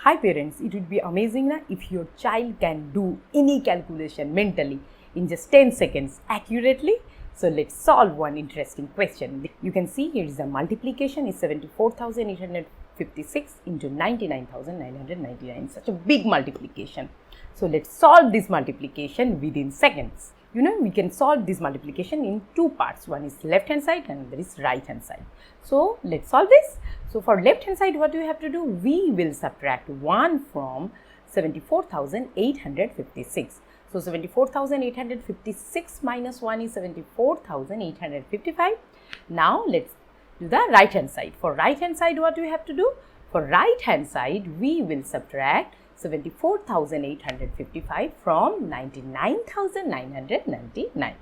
Hi parents, it would be amazing na, if your child can do any calculation mentally in just 10 seconds accurately. So let's solve one interesting question. You can see here is the multiplication is 74,856 into 99,999. Such a big multiplication. So let's solve this multiplication within seconds. You know, we can solve this multiplication in two parts. One is left hand side and another is right hand side. So let's solve this. So for left hand side, what do we have to do? We will subtract 1 from 74,856. So 74,856 minus 1 is 74,855. Now let's do the right hand side. For right hand side, what do we have to do? For right hand side, we will subtract 74,855 from 99,999.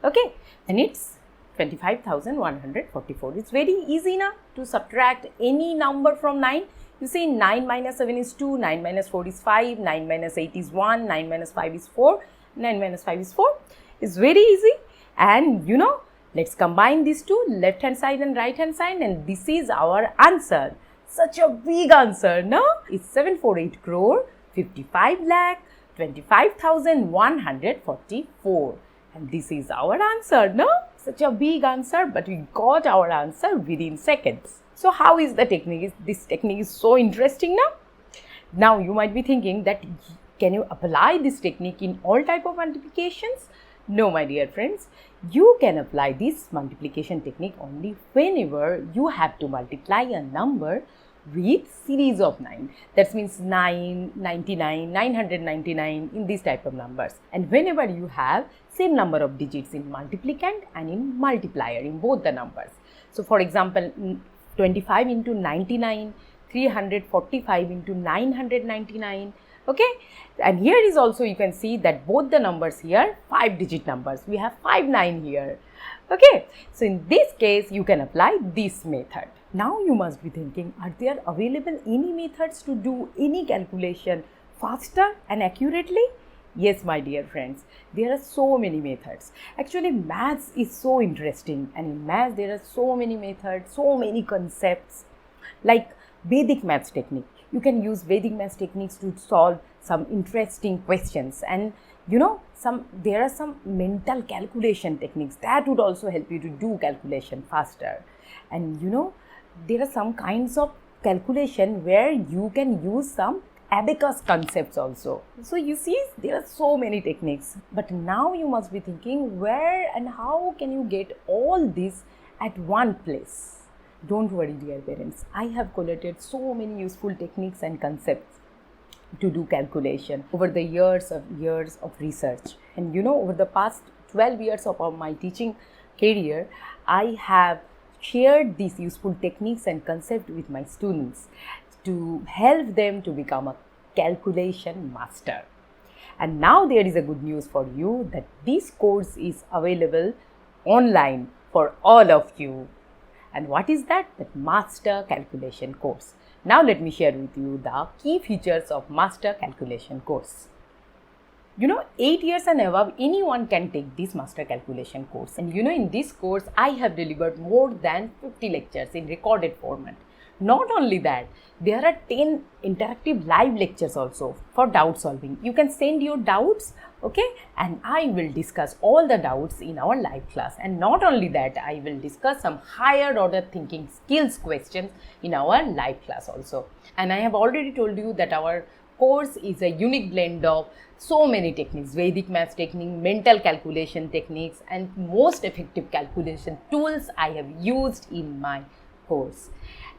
Okay, and it's 25,144. It's very easy now to subtract any number from 9. You see 9 minus 7 is 2, 9 minus 4 is 5, 9 minus 8 is 1, 9 minus 5 is 4, 9 minus 5 is 4. It's very easy. And you know, let's combine these two, left hand side and right hand side, and this is our answer. Such a big answer, no? It's 748 crore 55 lakh 25,144. And this is our answer, no? Such a big answer, but we got our answer within seconds. So how is the technique? This technique is so interesting now. Now you might be thinking that can you apply this technique in all type of multiplications? No, my dear friends. You can apply this multiplication technique only whenever you have to multiply a number with series of 9. That means 9, 99, 999 in these type of numbers. And whenever you have same number of digits in multiplicand and in multiplier in both the numbers. So for example, 25 into 99, 345 into 999. Okay, and here is also you can see that both the numbers here 5-digit numbers. We have 59 here. Okay, so in this case you can apply this method. Now you must be thinking, are there available any methods to do any calculation faster and accurately? Yes, my dear friends, there are so many methods. Actually, maths is so interesting, and in maths there are so many methods, so many concepts. Like Vedic maths technique, you can use Vedic maths techniques to solve some interesting questions, and you know, there are some mental calculation techniques that would also help you to do calculation faster. And you know, there are some kinds of calculation where you can use some abacus concepts also. So you see, there are so many techniques, but now you must be thinking where and how can you get all this at one place? Don't worry, dear parents, I have collated so many useful techniques and concepts to do calculation over the years of research. And you know, over the past 12 years of my teaching career, I have shared these useful techniques and concepts with my students to help them to become a calculation master. And now there is a good news for you that this course is available online for all of you. And what is that? That Master Calculation course. Now let me share with you the key features of Master Calculation course. You know, 8 years and above, anyone can take this Master Calculation course. And you know, in this course, I have delivered more than 50 lectures in recorded format. Not only that, there are 10 interactive live lectures also for doubt solving. You can send your doubts, okay, and I will discuss all the doubts in our live class. And not only that, I will discuss some higher order thinking skills questions in our live class also. And I have already told you that our course is a unique blend of so many techniques, Vedic maths technique, mental calculation techniques, and most effective calculation tools I have used in my course.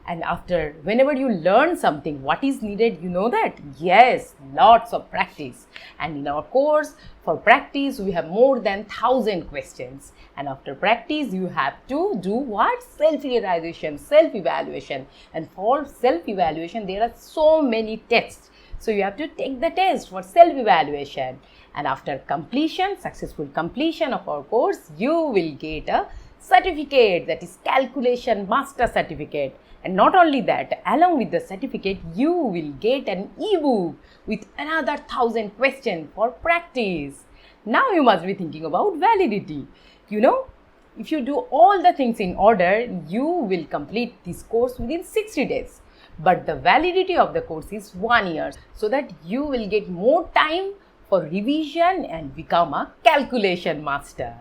And after, whenever you learn something, what is needed, you know that? Yes, lots of practice. And in our course, for practice, we have more than 1,000 questions. And after practice, you have to do what? Self-realization, self-evaluation. And for self-evaluation, there are so many tests. So you have to take the test for self-evaluation. And after completion, successful completion of our course, you will get a certificate, that is Calculation Master Certificate. And not only that, along with the certificate, you will get an ebook with another 1,000 questions for practice. Now you must be thinking about validity. You know, if you do all the things in order, you will complete this course within 60 days. but the validity of the course is 1 year, so that you will get more time for revision and become a calculation master.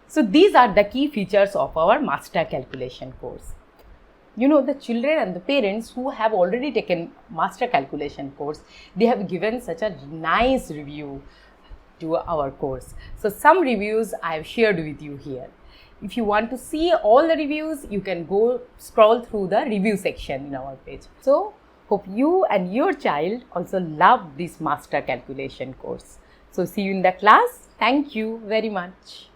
So these are the key features of our master calculation course. You know, the children and the parents who have already taken master calculation course, they have given such a nice review to our course. So some reviews I have shared with you here. If you want to see all the reviews, you can go scroll through the review section in our page. So hope you and your child also love this master calculation course. So see you in the class. Thank you very much.